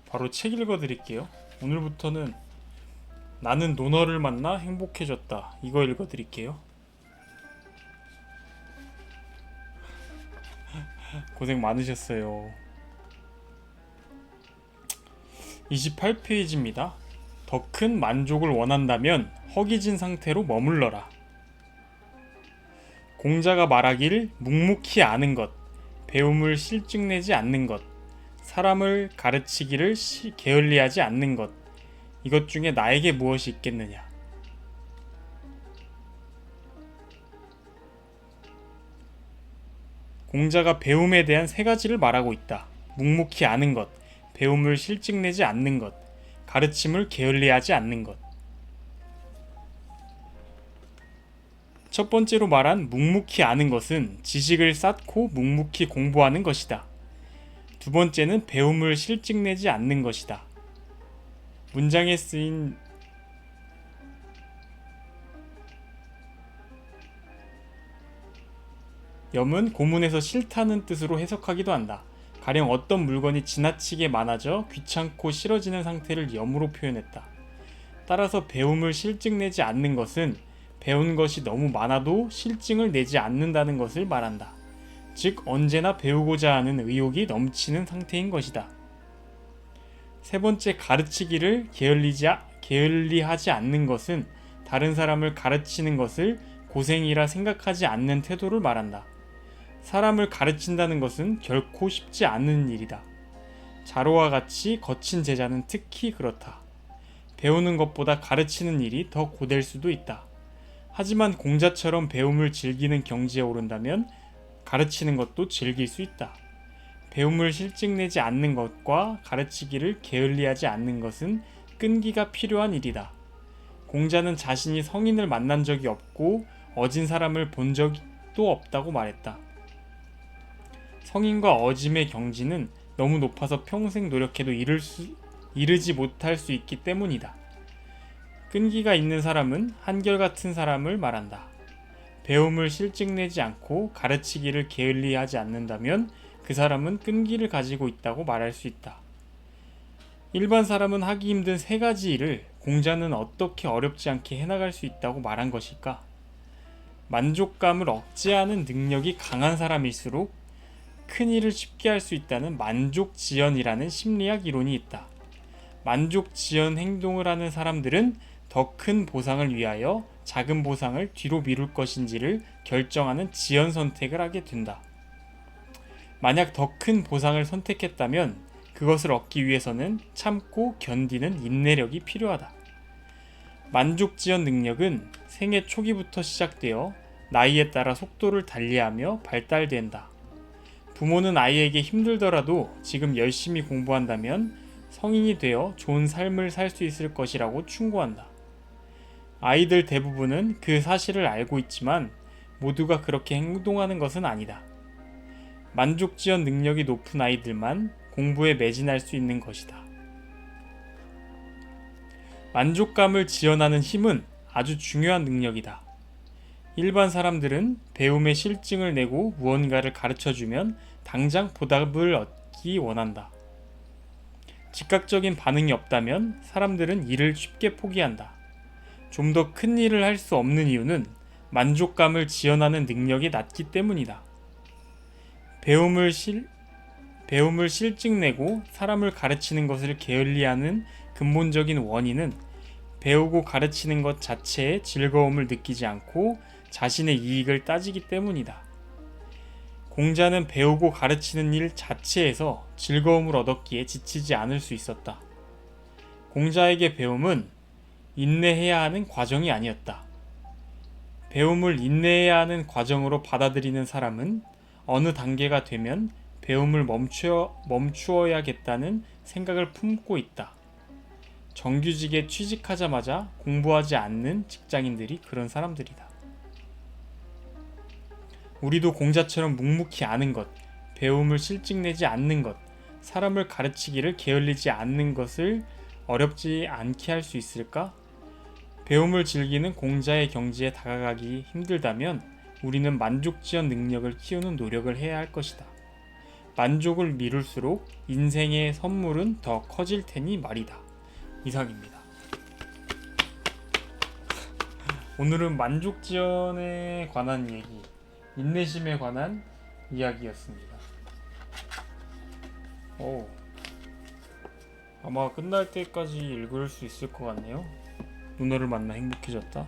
바로 책 읽어드릴게요. 오늘부터는 나는 논어를 만나 행복해졌다. 이거 읽어드릴게요. 고생 많으셨어요. 28페이지입니다. 더 큰 만족을 원한다면 허기진 상태로 머물러라. 공자가 말하길 묵묵히 아는 것, 배움을 실증내지 않는 것, 사람을 가르치기를 게을리하지 않는 것, 이것 중에 나에게 무엇이 있겠느냐. 공자가 배움에 대한 세 가지를 말하고 있다. 묵묵히 아는 것, 배움을 실증내지 않는 것, 가르침을 게을리하지 않는 것. 첫 번째로 말한 묵묵히 아는 것은 지식을 쌓고 묵묵히 공부하는 것이다. 두 번째는 배움을 실증내지 않는 것이다. 문장에 쓰인 염은 고문에서 싫다는 뜻으로 해석하기도 한다. 가령 어떤 물건이 지나치게 많아져 귀찮고 싫어지는 상태를 염으로 표현했다. 따라서 배움을 실증내지 않는 것은 배운 것이 너무 많아도 실증을 내지 않는다는 것을 말한다. 즉 언제나 배우고자 하는 의욕이 넘치는 상태인 것이다. 세 번째, 가르치기를 게을리하지 않는 것은 다른 사람을 가르치는 것을 고생이라 생각하지 않는 태도를 말한다. 사람을 가르친다는 것은 결코 쉽지 않은 일이다. 자로와 같이 거친 제자는 특히 그렇다. 배우는 것보다 가르치는 일이 더 고될 수도 있다. 하지만 공자처럼 배움을 즐기는 경지에 오른다면 가르치는 것도 즐길 수 있다. 배움을 실증내지 않는 것과 가르치기를 게을리하지 않는 것은 끈기가 필요한 일이다. 공자는 자신이 성인을 만난 적이 없고 어진 사람을 본 적도 없다고 말했다. 성인과 어짐의 경지는 너무 높아서 평생 노력해도 이르지 못할 수 있기 때문이다. 끈기가 있는 사람은 한결같은 사람을 말한다. 배움을 실증내지 않고 가르치기를 게을리하지 않는다면 그 사람은 끈기를 가지고 있다고 말할 수 있다. 일반 사람은 하기 힘든 세 가지 일을 공자는 어떻게 어렵지 않게 해나갈 수 있다고 말한 것일까? 만족감을 억제하는 능력이 강한 사람일수록 큰 일을 쉽게 할 수 있다는 만족지연이라는 심리학 이론이 있다. 만족지연 행동을 하는 사람들은 더 큰 보상을 위하여 작은 보상을 뒤로 미룰 것인지를 결정하는 지연 선택을 하게 된다. 만약 더 큰 보상을 선택했다면 그것을 얻기 위해서는 참고 견디는 인내력이 필요하다. 만족지연 능력은 생애 초기부터 시작되어 나이에 따라 속도를 달리하며 발달된다. 부모는 아이에게 힘들더라도 지금 열심히 공부한다면 성인이 되어 좋은 삶을 살 수 있을 것이라고 충고한다. 아이들 대부분은 그 사실을 알고 있지만 모두가 그렇게 행동하는 것은 아니다. 만족지연 능력이 높은 아이들만 공부에 매진할 수 있는 것이다. 만족감을 지연하는 힘은 아주 중요한 능력이다. 일반 사람들은 배움에 실증을 내고 무언가를 가르쳐주면 당장 보답을 얻기 원한다. 즉각적인 반응이 없다면 사람들은 일을 쉽게 포기한다. 좀 더 큰 일을 할 수 없는 이유는 만족감을 지연하는 능력이 낮기 때문이다. 배움을 실증내고 사람을 가르치는 것을 게을리하는 근본적인 원인은 배우고 가르치는 것 자체에 즐거움을 느끼지 않고 자신의 이익을 따지기 때문이다. 공자는 배우고 가르치는 일 자체에서 즐거움을 얻었기에 지치지 않을 수 있었다. 공자에게 배움은 인내해야 하는 과정이 아니었다. 배움을 인내해야 하는 과정으로 받아들이는 사람은 어느 단계가 되면 배움을 멈추어야겠다는 생각을 품고 있다. 정규직에 취직하자마자 공부하지 않는 직장인들이 그런 사람들이다. 우리도 공자처럼 묵묵히 아는 것, 배움을 실증내지 않는 것, 사람을 가르치기를 게을리지 않는 것을 어렵지 않게 할 수 있을까? 배움을 즐기는 공자의 경지에 다가가기 힘들다면 우리는 만족지연 능력을 키우는 노력을 해야 할 것이다. 만족을 미룰수록 인생의 선물은 더 커질 테니 말이다. 이상입니다. 오늘은 만족지연에 관한 얘기, 인내심에 관한 이야기였습니다. 아마 끝날 때까지 읽을 수 있을 것 같네요. 문어를 만나 행복해졌다.